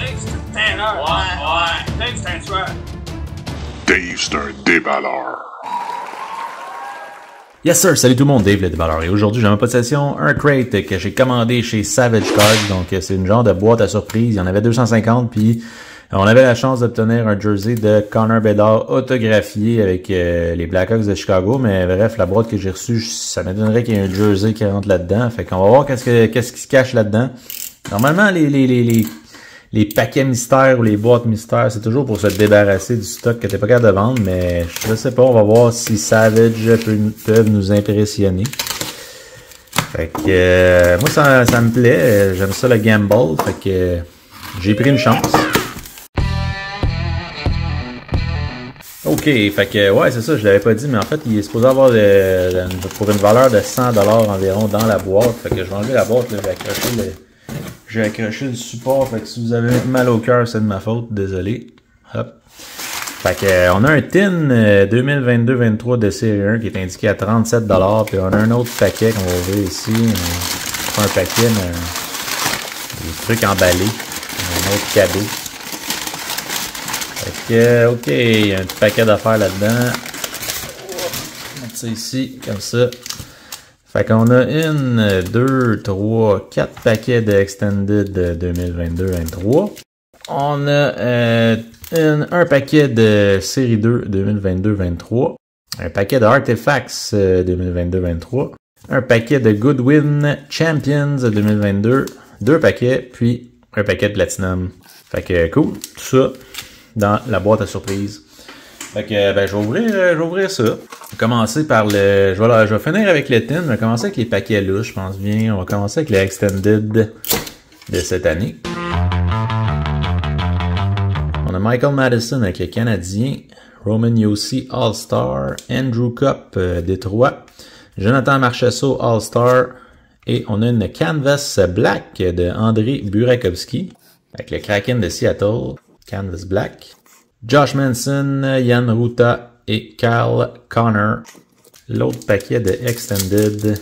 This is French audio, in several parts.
Dave, c'est un tueur. Dave, c'est un déballeur. Yes sir, salut tout le monde, Dave le déballeur. Et aujourd'hui, j'ai en possession un crate que j'ai commandé chez Savage Cards. Donc, c'est une genre de boîte à surprise. Il y en avait 250, puis on avait la chance d'obtenir un jersey de Connor Bedard autographié avec les Blackhawks de Chicago. Mais bref, la boîte que j'ai reçue, ça m'étonnerait qu'il y ait un jersey qui rentre là-dedans. Fait qu'on va voir qu'est-ce qui se cache là-dedans. Normalement, les paquets mystères ou les boîtes mystères, c'est toujours pour se débarrasser du stock que t'es pas capable de vendre, mais je sais pas, on va voir si Savage peuvent nous impressionner. Fait que moi ça me plaît, j'aime ça le gamble, fait que j'ai pris une chance. Ok, fait que ouais c'est ça, je l'avais pas dit, mais en fait il est supposé avoir pour une valeur de 100$ environ dans la boîte, fait que je vais enlever la boîte, là, j'ai accroché le support, fait que si vous avez mal au cœur, c'est de ma faute, désolé. Hop. Fait que on a un tin 2022-23 de série 1 qui est indiqué à 37$, puis on a un autre paquet qu'on va ouvrir ici. Pas un paquet, mais des trucs emballés. Un autre cadeau. Fait que, ok, il y a un petit paquet d'affaires là-dedans. On va mettre ça ici, comme ça. Fait qu'on a 1, 2, 3, 4 paquets de Extended 2022-23. On a un paquet de série 2 2022-23. Un paquet de Artifacts 2022-23. Un paquet de Goodwin Champions 2022. 2 paquets, puis un paquet de Platinum. Fait que cool, tout ça dans la boîte à surprise. Fait que ben je vais ouvrir ça. On va commencer par je vais finir avec le tin, on va commencer avec les paquets là, je pense bien. On va commencer avec les Extended de cette année. On a Michael Madison avec le Canadien, Roman Josi All-Star, Andrew Cup Détroit, Jonathan Marchessault All-Star, et on a une Canvas Black de André Burakovsky avec le Kraken de Seattle, Canvas Black. Josh Manson, Jan Ruta et Kyle Connor. L'autre paquet de Extended.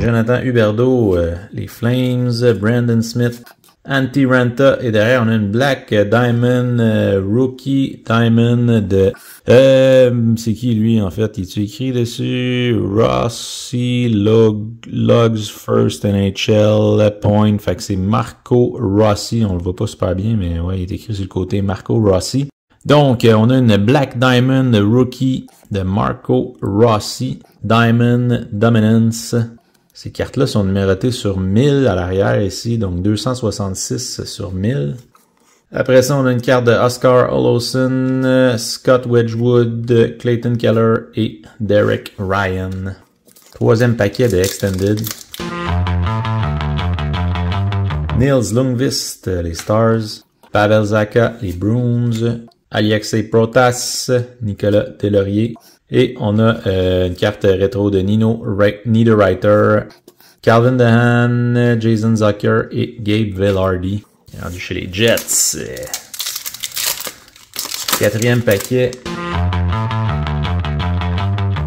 Jonathan Huberdeau, les Flames, Brandon Smith, Antti Ranta. Et derrière, on a une Black Diamond, Rookie Diamond de... c'est qui lui en fait? Il est écrit dessus? Rossi Logs First NHL Point. Fait que c'est Marco Rossi. On le voit pas super bien, mais ouais, il est écrit sur le côté Marco Rossi. Donc, on a une Black Diamond Rookie de Marco Rossi. Diamond Dominance. Ces cartes-là sont numérotées sur 1000 à l'arrière ici, donc 266 sur 1000. Après ça, on a une carte de Oscar Olofsson, Scott Wedgwood, Clayton Keller et Derek Ryan. Troisième paquet de Extended. Nils Lundqvist, les Stars. Pavel Zacha, les Bruins. Alexei Protas, Nicolas Deslauriers. Et on a une carte rétro de Nino Niederreiter, Calvin Dehaan, Jason Zucker et Gabe Vilardi. Rendu chez les Jets. Quatrième paquet.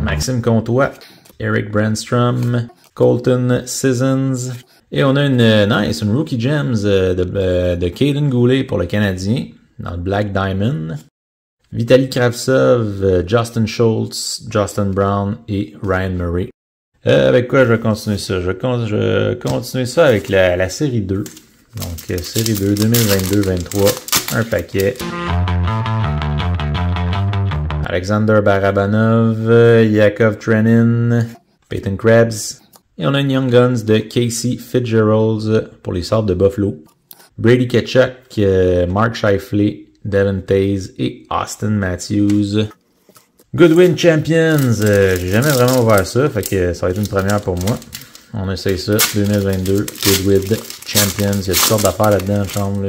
Maxime Comtois, Eric Brandstrom, Colton Sissons. Et on a une Rookie Gems de Caden Goulet pour le Canadien dans le Black Diamond. Vitaly Kravtsov, Justin Schultz, Justin Brown et Ryan Murray. Avec quoi je vais continuer ça? Je vais continuer ça avec la série 2. Donc, série 2, 2022-23, un paquet. Alexander Barabanov, Yakov Trenin, Peyton Krebs. Et on a une Young Guns de Casey Fitzgerald pour les Sabres de Buffalo. Brady Tkachuk, Mark Scheifele, Devin Taze et Austin Matthews. Goodwin Champions, j'ai jamais vraiment ouvert ça, fait que ça va être une première pour moi. On essaye ça, 2022, Goodwin Champions, il y a toutes sortes d'affaires là-dedans, chambre,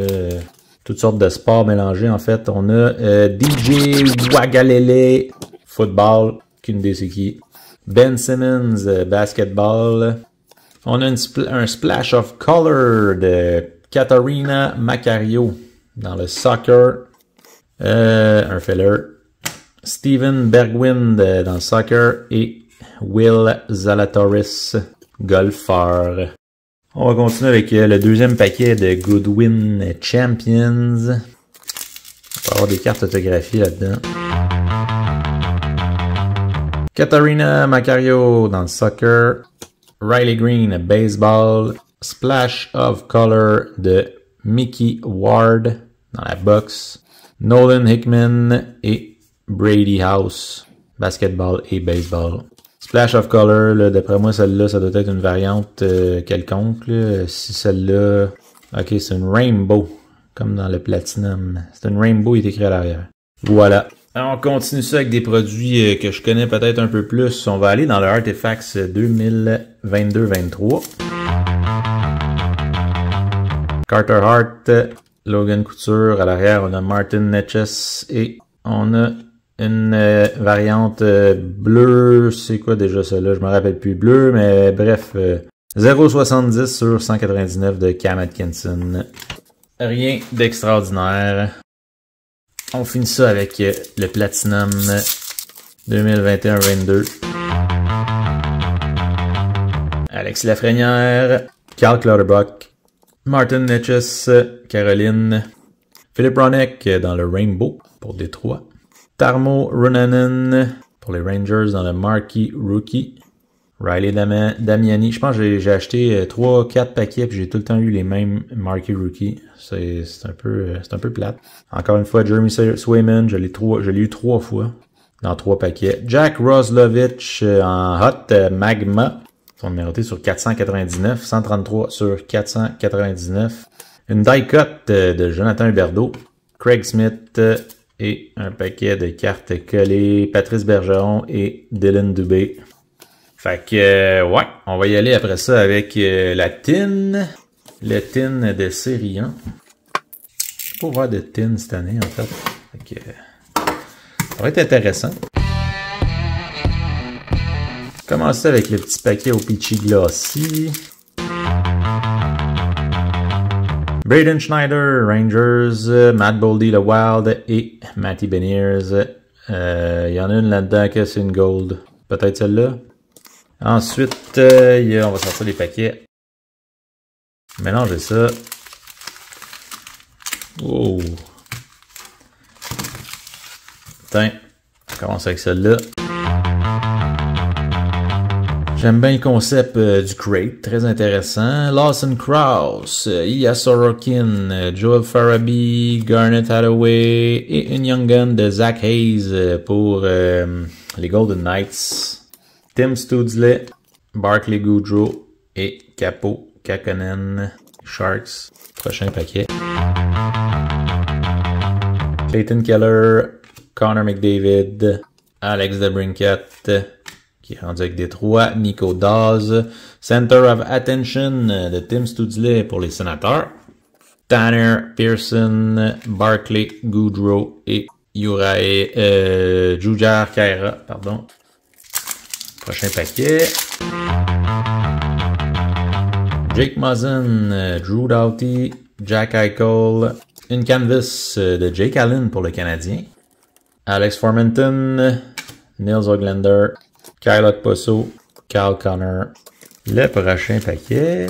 toutes sortes de sports mélangés en fait. On a DJ Wagalele, football, qu'une idée c'est qui. Ben Simmons, basketball. On a un splash of color de Katarina Macario dans le soccer. Un feller. Steven Bergwind dans le soccer et Will Zalatoris, golfeur. On va continuer avec le deuxième paquet de Goodwin Champions. On va avoir des cartes autographiées là-dedans. Katarina Macario dans le soccer. Riley Green, baseball. Splash of Color de Mickey Ward dans la boxe. Nolan Hickman et Brady House, basketball et baseball. Splash of Color, d'après moi, celle-là, ça doit être une variante quelconque. Là. Si celle-là... Ok, c'est une Rainbow, comme dans le Platinum. C'est une Rainbow, il est écrit à l'arrière. Voilà. Alors, on continue ça avec des produits que je connais peut-être un peu plus. On va aller dans le Artifacts 2022-23. Carter Hart, Logan Couture. À l'arrière, on a Martin Netches et on a une variante bleue. C'est quoi déjà celle-là? Je me rappelle plus. Bleu, mais bref. 0,70 sur 199 de Cam Atkinson. Rien d'extraordinaire. On finit ça avec le Platinum 2021-22. Alex Lafrenière, Carl Clutterbuck, Martin Netches, Caroline, Philip Ronek dans le Rainbow pour Détroit, Tarmo Runanen pour les Rangers dans le Marquee Rookie, Riley Damiani. Je pense que j'ai acheté 3-4 paquets puis j'ai tout le temps eu les mêmes Marquee Rookie. C'est un peu plate. Encore une fois, Jeremy Swayman, je l'ai eu 3 fois dans 3 paquets. Jack Roslovich en Hot Magma. Ils sont numérotés sur 499, 133 sur 499. Une die cut de Jonathan Huberdeau, Craig Smith et un paquet de cartes collées, Patrice Bergeron et Dylan Dubé. Fait que, ouais, on va y aller après ça avec la tin. Le tin de série 1. Je peux pas voir de tin cette année, en fait. Fait que, ça va être intéressant. Commencer avec le petit paquet au Peachy Glossy. Braden Schneider, Rangers, Matt Boldy, le Wild et Matty Beniers. Il y en a une là-dedans que c'est une gold. Peut-être celle-là. Ensuite, on va sortir les paquets. Mélanger ça. Oh. Tiens, on commence avec celle-là. J'aime bien le concept du crate, très intéressant. Lawson Krause, Iya Sorokin, Joel Farabee, Garnet Hathaway et une Young Gun de Zach Hayes pour les Golden Knights. Tim Studsley, Barclay Goodrow et Capo Kakkonen Sharks. Prochain paquet. Clayton Keller, Connor McDavid, Alex DeBrincat, qui est rendu avec Détroit, Nico Dawes, Center of Attention de Tim Studsley pour les Sénateurs, Tanner Pearson, Barclay Goodrow et Jujhar Khaira, pardon. Prochain paquet. Jake Muzzin, Drew Doughty, Jack Eichel, une canvas de Jake Allen pour le Canadien, Alex Formenton, Nils Oglander, Kyle Okposo, Kyle Connor. Le prochain paquet.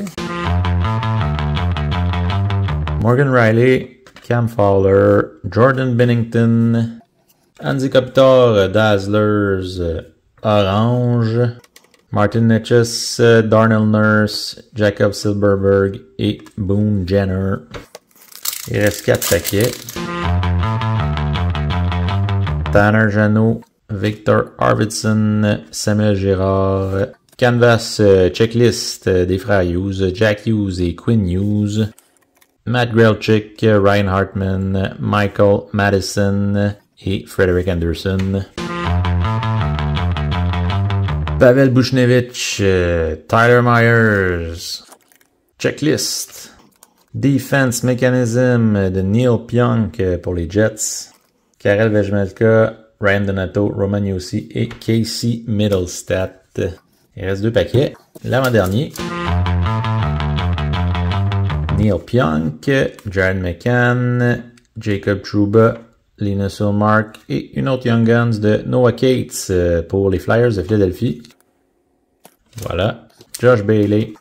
Morgan Riley, Cam Fowler, Jordan Bennington, Andy Kopitar, Dazzlers, Orange, Martin Netches, Darnell Nurse, Jacob Silverberg et Boone Jenner. Il reste 4 paquets. Tanner Jeannot, Victor Arvidsson, Samuel Girard, Canvas checklist des frères Hughes, Jack Hughes et Quinn Hughes, Matt Grelchik, Ryan Hartman, Michael Madison et Frederick Anderson. Pavel Buchnevich, Tyler Myers, checklist, Defense Mechanism de Neil Pionk pour les Jets, Karel Vejmelka, Ryan Donato, Roman Josi et Casey Middlestat. Il reste 2 paquets. L'avant-dernier. Neil Pionk, Jared McCann, Jacob Trouba, Linus Ullmark et une autre Young Guns de Noah Cates pour les Flyers de Philadelphie. Voilà. Josh Bailey,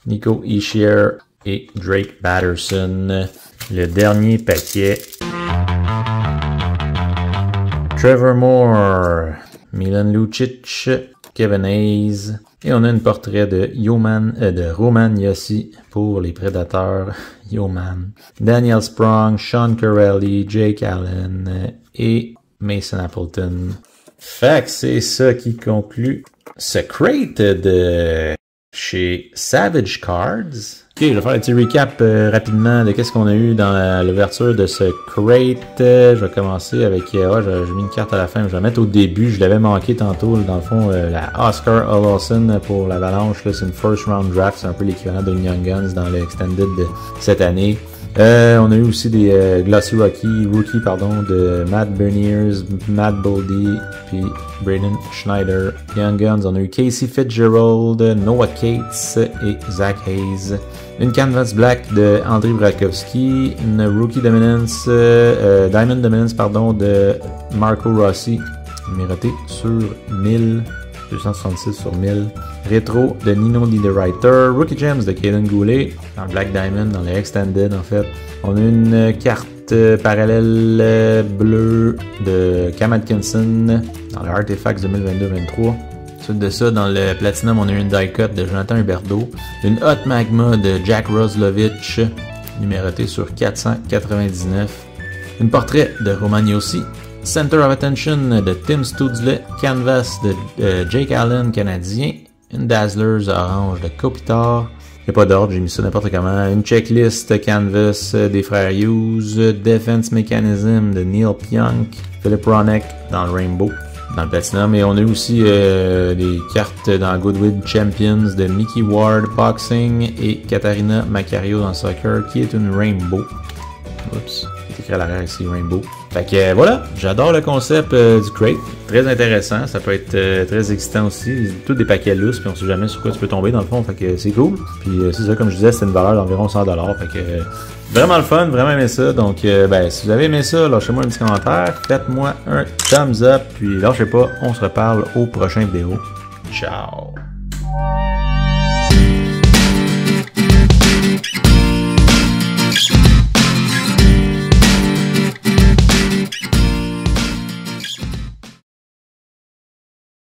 Nico Hischier et Drake Batterson. Le dernier paquet. Trevor Moore, Milan Lucic, Kevin Hayes. Et on a un portrait de Roman Yossi pour les Prédateurs. Yoman. Daniel Sprong, Sean Corelli, Jake Allen et Mason Appleton. Fait que c'est ça qui conclut ce crate de chez Savage Cards. Ok, je vais faire un petit recap rapidement de qu'est-ce qu'on a eu dans l'ouverture de ce crate. Je vais commencer avec... j'ai mis une carte à la fin, je vais la mettre au début. Je l'avais manqué tantôt, dans le fond, la Oscar Olofsson pour l'Avalanche. C'est une first round draft, c'est un peu l'équivalent de Young Guns dans l'extended de cette année. On a eu aussi des Glossy Rookie de Matt Berniers, Matt Boldy, puis Braden Schneider. Young Guns, on a eu Casey Fitzgerald, Noah Cates et Zach Hayes. Une canvas black de Andrei Burakovsky, une Rookie Dominance, Diamond Dominance de Marco Rossi, numéroté sur 1000, 266 sur 1000. Rétro de Nino Niederreiter, Rookie Gems de Caden Goulet, en Black Diamond, dans les Extended en fait. On a une carte parallèle bleue de Cam Atkinson dans le Artifacts 2022-23. Ensuite de ça, dans le Platinum, on a une die cut de Jonathan Huberdeau, une Hot Magma de Jack Roslovich, numérotée sur 499, une portrait de Roman Yossi, Center of Attention de Tim Studsley, Canvas de Jake Allen, canadien, une Dazzlers orange de Kopitar. Il n'y a pas d'ordre, j'ai mis ça n'importe comment. Une checklist Canvas des frères Hughes, Defense Mechanism de Neil Pionk, Philip Ronek dans le Rainbow, dans le Platinum. Et on a aussi des cartes dans Goodwood Champions de Mickey Ward Boxing et Katarina Macario dans Soccer, qui est une Rainbow. Oups, c'est écrit à l'arrière ici, Rainbow. Fait que voilà, j'adore le concept du crate. Très intéressant, ça peut être très excitant aussi. Tous des paquets lousses, puis on sait jamais sur quoi tu peux tomber dans le fond. Fait que c'est cool. Puis c'est ça, comme je disais, c'est une valeur d'environ 100$. Fait que vraiment le fun, vraiment aimé ça. Donc si vous avez aimé ça, lâchez-moi un petit commentaire. Faites-moi un thumbs up. Puis lâchez pas, on se reparle aux prochaines vidéos. Ciao!